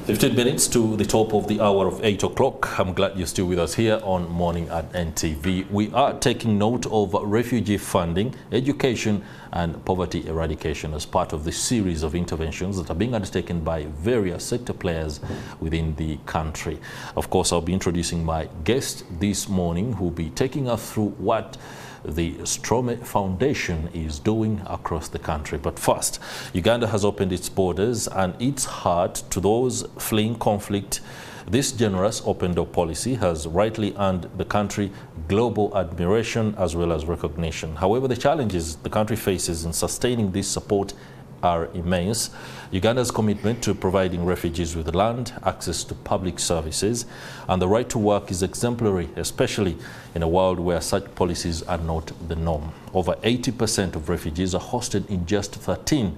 15 minutes to the top of the hour of 8 o'clock. I'm glad you're still with us here on Morning at NTV. We are taking note of refugee funding, education and poverty eradication as part of the series of interventions that are being undertaken by various sector players within the country. Of course, I'll be introducing my guest this morning who will be taking us through what the Stromme Foundation is doing across the country. But first, Uganda has opened its borders and its heart to those fleeing conflict. This generous open-door policy has rightly earned the country global admiration as well as recognition. However, the challenges the country faces in sustaining this support are immense. Uganda's commitment to providing refugees with land, access to public services, and the right to work is exemplary, especially in a world where such policies are not the norm. Over 80% of refugees are hosted in just 13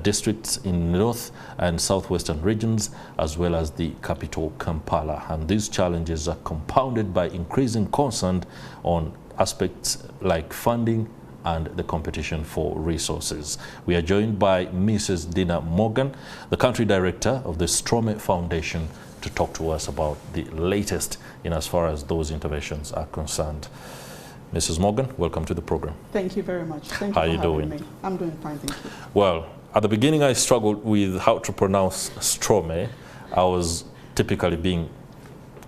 districts in north and southwestern regions, as well as the capital, Kampala. And these challenges are compounded by increasing concern on aspects like funding and the competition for resources. We are joined by Mrs. Dinah Morgan, the country director of the Stromme Foundation, to talk to us about the latest in as far as those interventions are concerned. Mrs. Morgan, welcome to the program. Thank you very much. Thank you for having me. I'm doing fine, thank you. Well, at the beginning I struggled with how to pronounce Stromme. I was typically being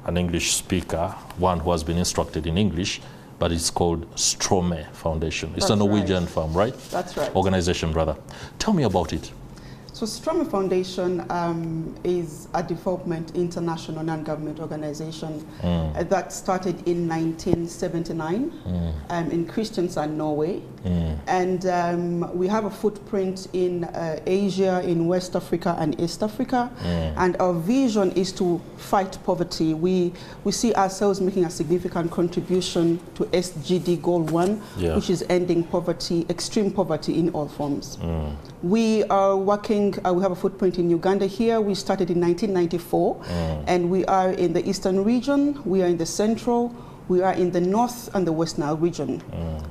an English speaker, one who has been instructed in English, but it's called Stromme Foundation. It's a Norwegian firm, right? That's right. Organization, rather. Tell me about it. So Stromme Foundation is a development international non-government organization that started in 1979 in Kristiansand, Norway. And we have a footprint in Asia, in West Africa and East Africa. And our vision is to fight poverty. We see ourselves making a significant contribution to SGD Goal 1, which is ending poverty, extreme poverty in all forms. We are working, we have a footprint in Uganda here. We started in 1994, and we are in the Eastern region, we are in the Central, we are in the North and the West Nile region.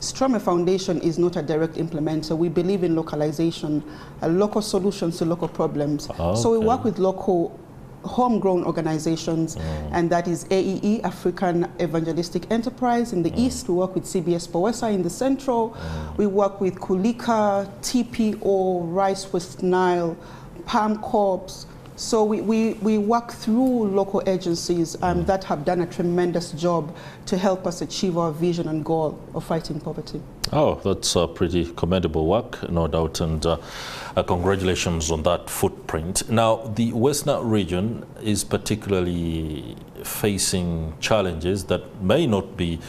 Stromme Foundation is not a direct implementer. We believe in localization, local solutions to local problems. So we work with local homegrown organizations, and that is AEE, African Evangelistic Enterprise. In the East, we work with CBS Powesa. In the Central, we work with Kulika, TPO, Rice West Nile, Palm Corps. So we work through local agencies that have done a tremendous job to help us achieve our vision and goal of fighting poverty. Oh, that's pretty commendable work, no doubt, and congratulations on that footprint. Now, the West Nile region is particularly facing challenges that may not be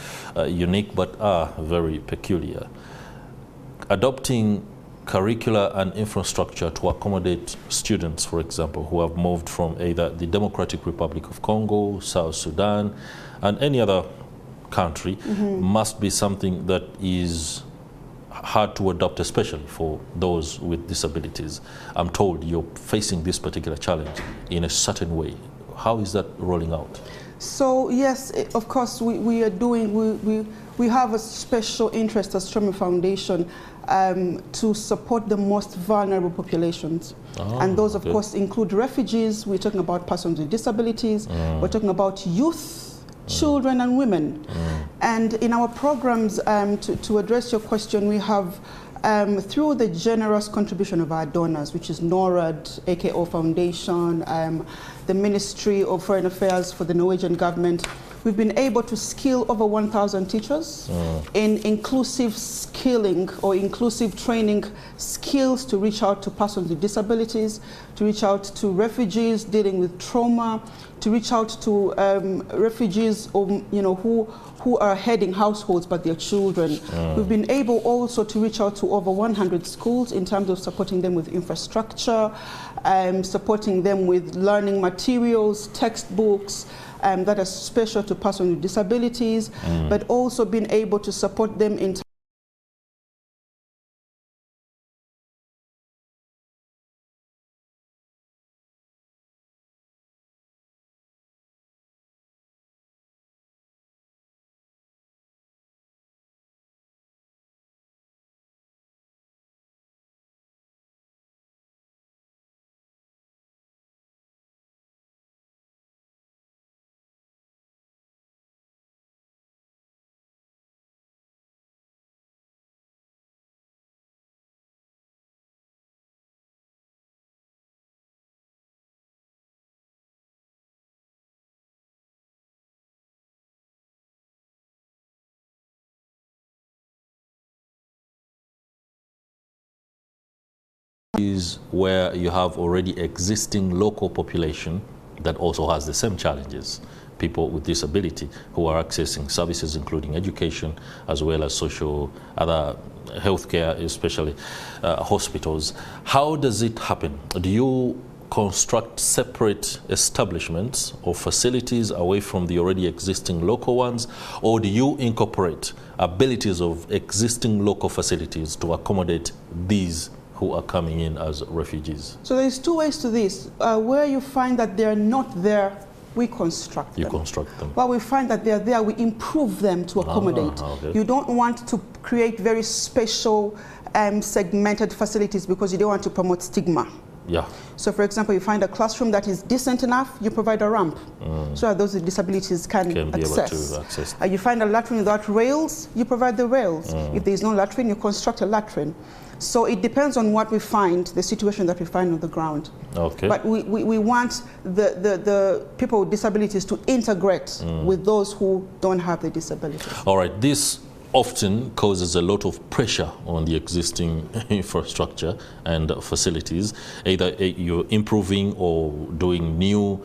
unique but are very peculiar. Adopting curricula and infrastructure to accommodate students, for example, who have moved from either the Democratic Republic of Congo, South Sudan, and any other country must be something that is hard to adopt, especially for those with disabilities. I'm told you're facing this particular challenge in a certain way. How is that rolling out? So yes, of course, we have a special interest as Stromme Foundation to support the most vulnerable populations. And those, of course, include refugees. We're talking about persons with disabilities. We're talking about youth, children and women. And in our programs, to address your question, we have through the generous contribution of our donors, which is NORAD, AKO Foundation, the Ministry of Foreign Affairs for the Norwegian government, we've been able to skill over 1,000 teachers in inclusive skilling or inclusive training skills to reach out to persons with disabilities, to reach out to refugees dealing with trauma, to reach out to refugees who are heading households but their children. We've been able also to reach out to over 100 schools in terms of supporting them with infrastructure, supporting them with learning materials, textbooks, that are special to persons with disabilities, but also being able to support them in is where you have already existing local population that also has the same challenges. People with disability who are accessing services including education as well as social, other healthcare, especially hospitals. How does it happen? Do you construct separate establishments or facilities away from the already existing local ones, or do you incorporate abilities of existing local facilities to accommodate these who are coming in as refugees? So there's two ways to this. Where you find that they're not there, we construct them. You construct them. Well, we find that they're there, we improve them to accommodate. Okay. You don't want to create very special segmented facilities because you don't want to promote stigma. Yeah. So for example, you find a classroom that is decent enough, you provide a ramp so that those with disabilities can be access. able to access. You find a latrine without rails, you provide the rails. If there is no latrine, you construct a latrine. So it depends on what we find, the situation that we find on the ground. Okay. But we want the people with disabilities to integrate with those who don't have the disabilities. All right. This often causes a lot of pressure on the existing infrastructure and facilities. Either you're improving or doing new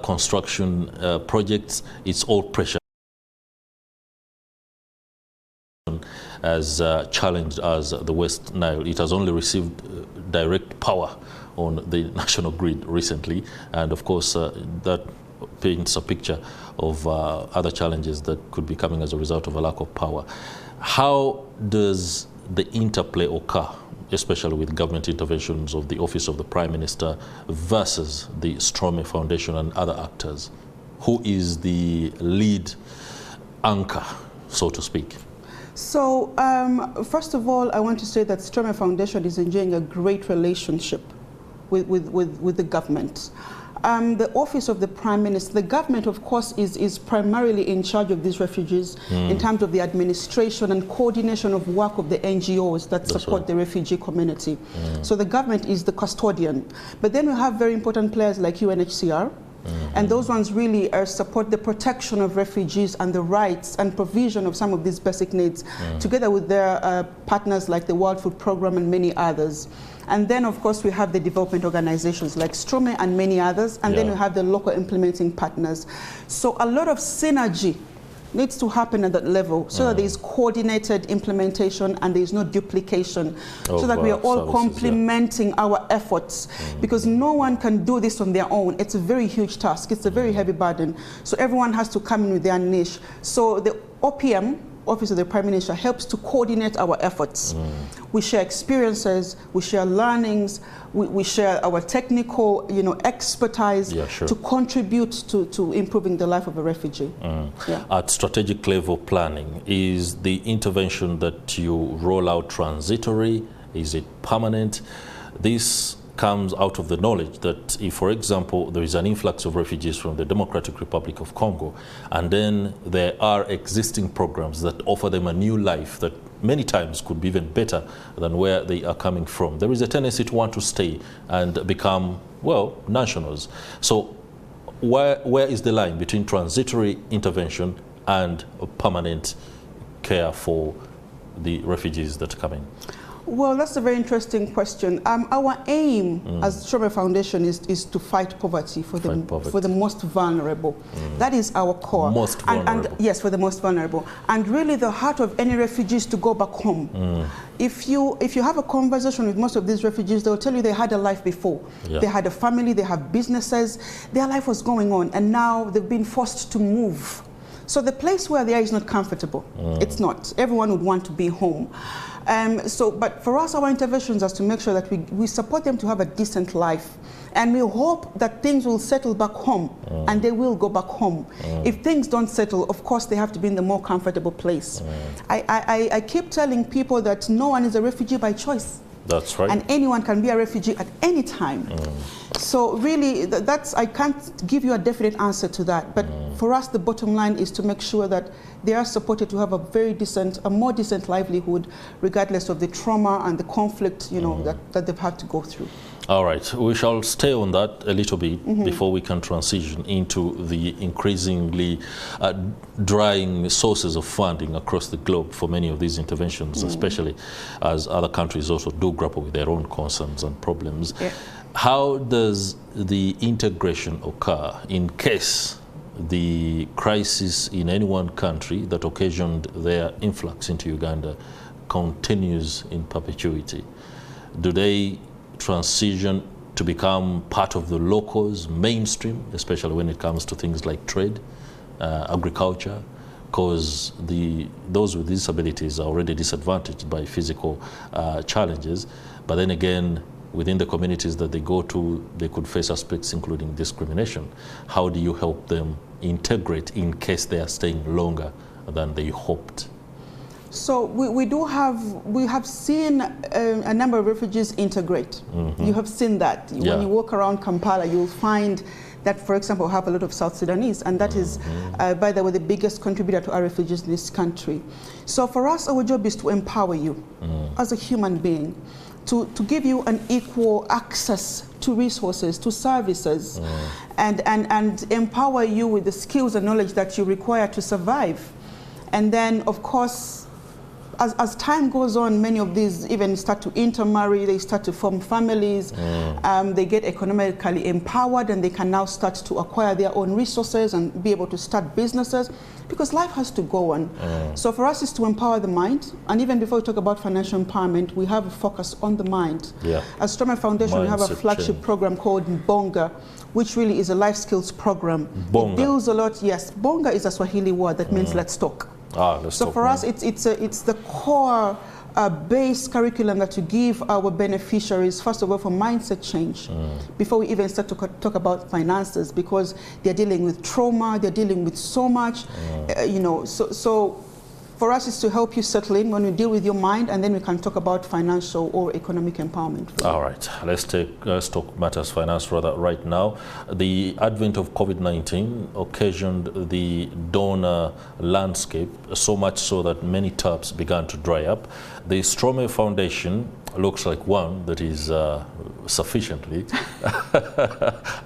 construction projects, it's all pressure. As challenged as the West Nile, it has only received direct power on the national grid recently, and of course that paints a picture of other challenges that could be coming as a result of a lack of power. How does the interplay occur, especially with government interventions of the Office of the Prime Minister versus the Stromme Foundation and other actors? Who is the lead anchor, so to speak? So first of all, I want to say that Stromme Foundation is enjoying a great relationship with the government. The Office of the Prime Minister, the government, of course, is primarily in charge of these refugees in terms of the administration and coordination of work of the NGOs that support the refugee community. So the government is the custodian. But then we have very important players like UNHCR, and those ones really support the protection of refugees and the rights and provision of some of these basic needs, together with their partners like the World Food Programme and many others. And then, of course, we have the development organizations like Stromme and many others, and then we have the local implementing partners. So a lot of synergy needs to happen at that level so that there is coordinated implementation and there is no duplication, so that we are all complementing our efforts, because no one can do this on their own. It's a very huge task. It's a very heavy burden. So everyone has to come in with their niche. So the OPM, Office of the Prime Minister, helps to coordinate our efforts. We share experiences, we share learnings, we share our technical, expertise to contribute to improving the life of a refugee. At strategic level planning, is the intervention that you roll out transitory? Is it permanent? This comes out of the knowledge that if, for example, there is an influx of refugees from the Democratic Republic of Congo, and then there are existing programs that offer them a new life that many times could be even better than where they are coming from, there is a tendency to want to stay and become, well, nationals. So where is the line between transitory intervention and permanent care for the refugees that come in? Well, that's a very interesting question. Our aim as Stromme Foundation is to fight poverty for the most vulnerable. That is our core. Most vulnerable. And yes, for the most vulnerable. And really the heart of any refugee is to go back home. If you have a conversation with most of these refugees, they'll tell you they had a life before. They had a family, they have businesses, their life was going on, and now they've been forced to move. So the place where they are is not comfortable. It's not. Everyone would want to be home. But for us, our interventions are to make sure that we support them to have a decent life. And we hope that things will settle back home, and they will go back home. If things don't settle, of course, they have to be in the more comfortable place. I keep telling people that no one is a refugee by choice. That's right. And anyone can be a refugee at any time. So really, I can't give you a definite answer to that. But for us, the bottom line is to make sure that they are supported to have a more decent livelihood, regardless of the trauma and the conflict, that they've had to go through. All right, we shall stay on that a little bit before we can transition into the increasingly drying sources of funding across the globe for many of these interventions, especially as other countries also do grapple with their own concerns and problems. Yeah. How does the integration occur in case the crisis in any one country that occasioned their influx into Uganda continues in perpetuity? Do they transition to become part of the locals mainstream, especially when it comes to things like trade, agriculture, because those with disabilities are already disadvantaged by physical challenges, but then again, within the communities that they go to, they could face aspects including discrimination. How do you help them integrate in case they are staying longer than they hoped? So we have seen a number of refugees integrate. You have seen that. Yeah. When you walk around Kampala, you'll find that, for example, we have a lot of South Sudanese, and that is, by the way, the biggest contributor to our refugees in this country. So for us, our job is to empower you as a human being, to give you an equal access to resources, to services, and empower you with the skills and knowledge that you require to survive. And then, of course, as time goes on, many of these even start to intermarry, they start to form families, they get economically empowered, and they can now start to acquire their own resources and be able to start businesses, because life has to go on. So for us, it's to empower the mind, and even before we talk about financial empowerment, we have a focus on the mind. Yeah. At Stromme Foundation, we have a flagship program called Bonga, which really is a life skills program. Bonga. It deals a lot, yes, Bonga is a Swahili word that means let's talk. So for us, it's the core base curriculum that to give our beneficiaries, first of all, for mindset change, before we even start to talk about finances, because they're dealing with trauma, they're dealing with so much, you know. So for us, it's to help you settle in when you deal with your mind, and then we can talk about financial or economic empowerment. All right, let's talk matters finance rather right now. The advent of COVID-19 occasioned the donor landscape, so much so that many taps began to dry up. The Stromme Foundation looks like one that is sufficiently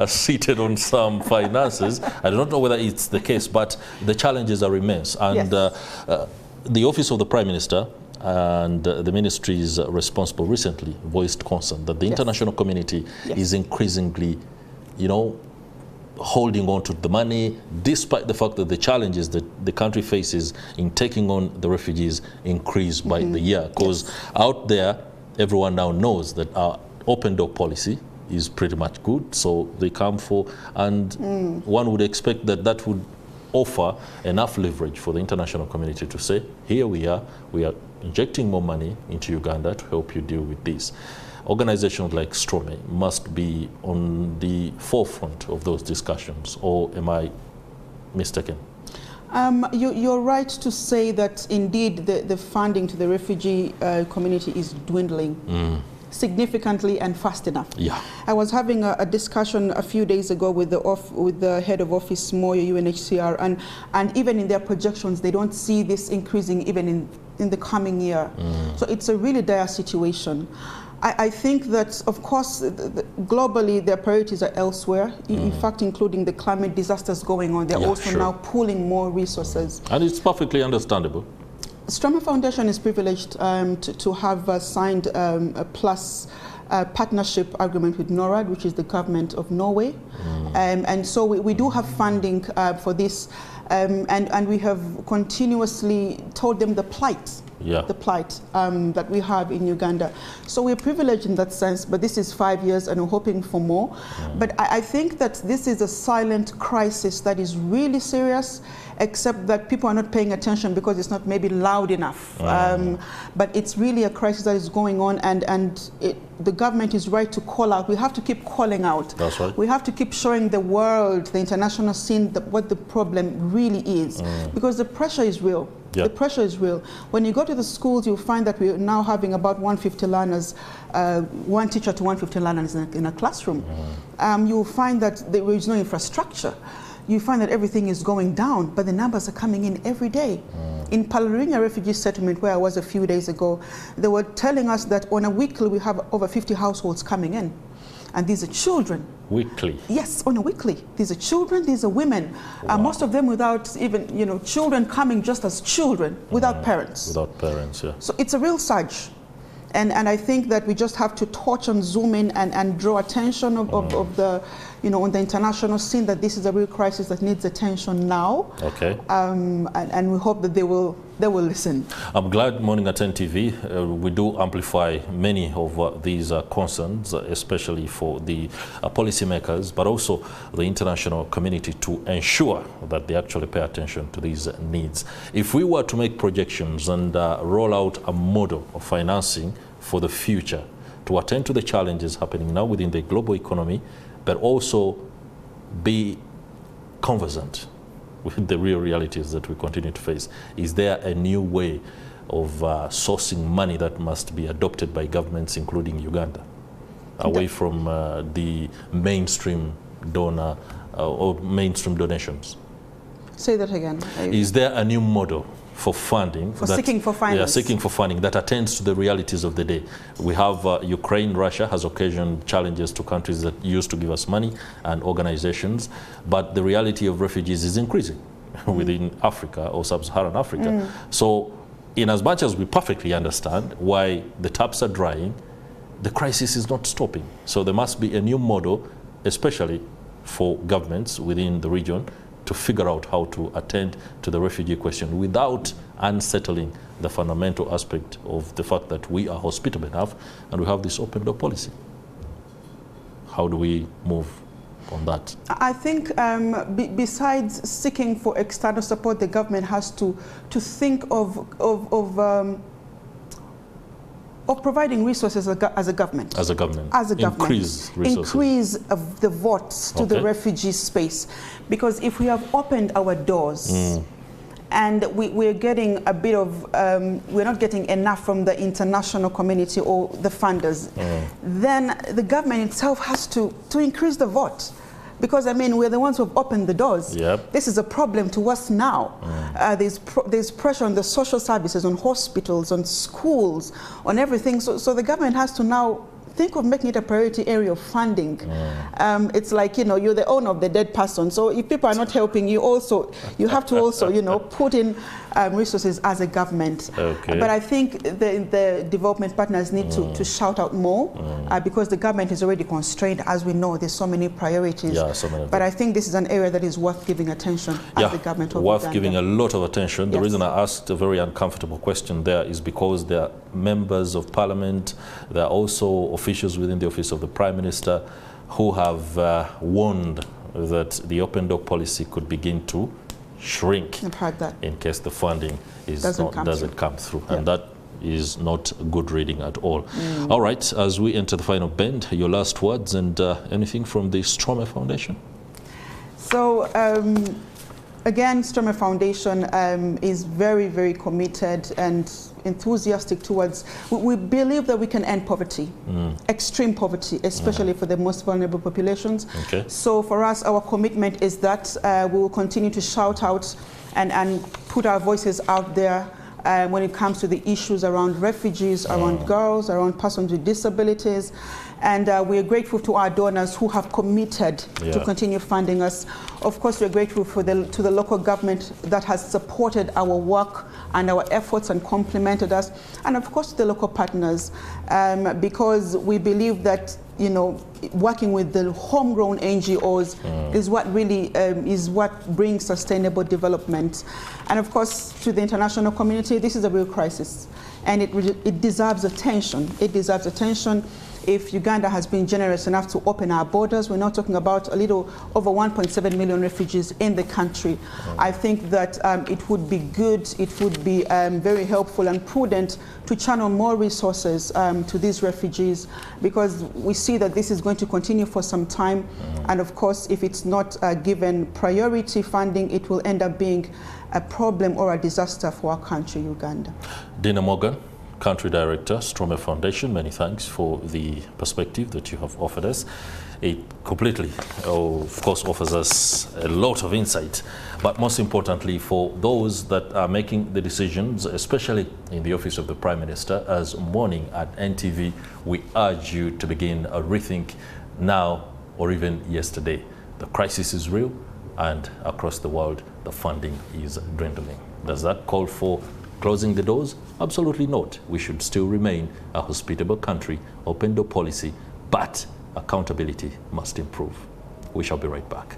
seated on some finances. I do not know whether it's the case, but the challenges are immense. And Yes. The Office of the Prime Minister and the ministries responsible recently voiced concern that the international community is increasingly, you know, holding on to the money, despite the fact that the challenges that the country faces in taking on the refugees increase by the year. Because out there, everyone now knows that our open door policy is pretty much good, so they come for, and one would expect that that would offer enough leverage for the international community to say, here we are injecting more money into Uganda to help you deal with this. Organizations like Stromme must be on the forefront of those discussions, or am I mistaken? You're right to say that indeed the funding to the refugee community is dwindling significantly and fast enough. Yeah. I was having a discussion a few days ago with the head of office, Moyo, UNHCR, and even in their projections, they don't see this increasing even in the coming year. So it's a really dire situation. I think that, of course, globally, their priorities are elsewhere, in fact, including the climate disasters going on. They're also now pooling more resources. And it's perfectly understandable. Stromme Foundation is privileged to have signed a partnership agreement with NORAD, which is the government of Norway. And so we do have funding for this, and we have continuously told them the plight. The plight that we have in Uganda. So we're privileged in that sense, but this is 5 years and we're hoping for more. But I think that this is a silent crisis that is really serious, except that people are not paying attention because it's not maybe loud enough. But it's really a crisis that is going on, and the government is right to call out. We have to keep calling out. That's right. We have to keep showing the world, the international scene, what the problem really is, because the pressure is real. The pressure is real. When you go to the schools, you'll find that we're now having about 150 learners, one teacher to 150 learners in a classroom. You'll find that there is no infrastructure. You find that everything is going down, but the numbers are coming in every day. In Palarinya refugee settlement, where I was a few days ago, they were telling us that on a weekly we have over 50 households coming in. And these are children. Weekly? Yes, on a weekly. These are children, these are women. Wow. Most of them without even, you know, children coming just as children, without parents. Without parents, yeah. So it's a real surge. And I think that we just have to touch and zoom in and draw attention of the, you know, on the international scene, that this is a real crisis that needs attention now. Okay. And we hope that they will listen. I'm glad Morning at NTV, we do amplify many of these concerns, especially for the policymakers, but also the international community, to ensure that they actually pay attention to these needs. If we were to make projections and roll out a model of financing for the future to attend to the challenges happening now within the global economy, but also be conversant with the real realities that we continue to face, is there a new way of sourcing money that must be adopted by governments, including Uganda, away from the mainstream donor or mainstream donations? Say that again. Is there a new model for funding? Seeking for finance. Yeah, seeking for funding that attends to the realities of the day. We have Ukraine, Russia has occasioned challenges to countries that used to give us money and organizations, but the reality of refugees is increasing within Africa or sub-Saharan Africa. So in as much as we perfectly understand why the taps are drying, the crisis is not stopping. So there must be a new model, especially for governments within the region, to figure out how to attend to the refugee question without unsettling the fundamental aspect of the fact that we are hospitable enough and we have this open door policy. How do we move on that? I think besides seeking for external support, the government has to think of providing resources as a government. As a government. Increase resources. Increase the votes to the refugee space. Because if we have opened our doors and we're getting a bit of, we're not getting enough from the international community or the funders, then the government itself has to increase the vote. Because, I mean, we're the ones who have opened the doors. Yep. This is a problem to us now. There's pressure on the social services, on hospitals, on schools, on everything. So the government has to now think of making it a priority area of funding. It's like, you know, you're the owner of the dead person. So if people are not helping you, you have to also, you know, put in resources as a government. Okay. But I think the development partners need to shout out more because the government is already constrained. As we know, there's so many priorities. Yeah, so many. But I think this is an area that is worth giving attention as the government of worth Uganda. Giving a lot of attention. The Yes. reason I asked a very uncomfortable question there is because there are members of parliament, there are also officials within the office of the Prime Minister who have warned that the open door policy could begin to shrink in case the funding doesn't come through. And that is not good reading at all. All right, as we enter the final bend, your last words and anything from the Stromme Foundation? So again, Stromme Foundation is very, very committed and enthusiastic towards, we believe that we can end poverty, extreme poverty, especially for the most vulnerable populations. Okay. So for us, our commitment is that we will continue to shout out and put our voices out there when it comes to the issues around refugees, around girls, around persons with disabilities. And we are grateful to our donors who have committed to continue funding us. Of course, we're grateful to the local government that has supported our work and our efforts and complimented us. And of course, the local partners, because we believe that, you know, working with the homegrown NGOs is what really is what brings sustainable development. And of course, to the international community, this is a real crisis. And it deserves attention. It deserves attention. If Uganda has been generous enough to open our borders, we're now talking about a little over 1.7 million refugees in the country. I think that it would be good, it would be very helpful and prudent to channel more resources to these refugees, because we see that this is going to continue for some time. And of course, if it's not given priority funding, it will end up being a problem or a disaster for our country, Uganda. Dinah Morgan, Country Director, Stromme Foundation, many thanks for the perspective that you have offered us. It completely, of course, offers us a lot of insight, but most importantly for those that are making the decisions, especially in the office of the Prime Minister, as Morning at NTV, we urge you to begin a rethink now or even yesterday. The crisis is real, and across the world, the funding is dwindling. Does that call for closing the doors? Absolutely not. We should still remain a hospitable country, open door policy, but accountability must improve. We shall be right back.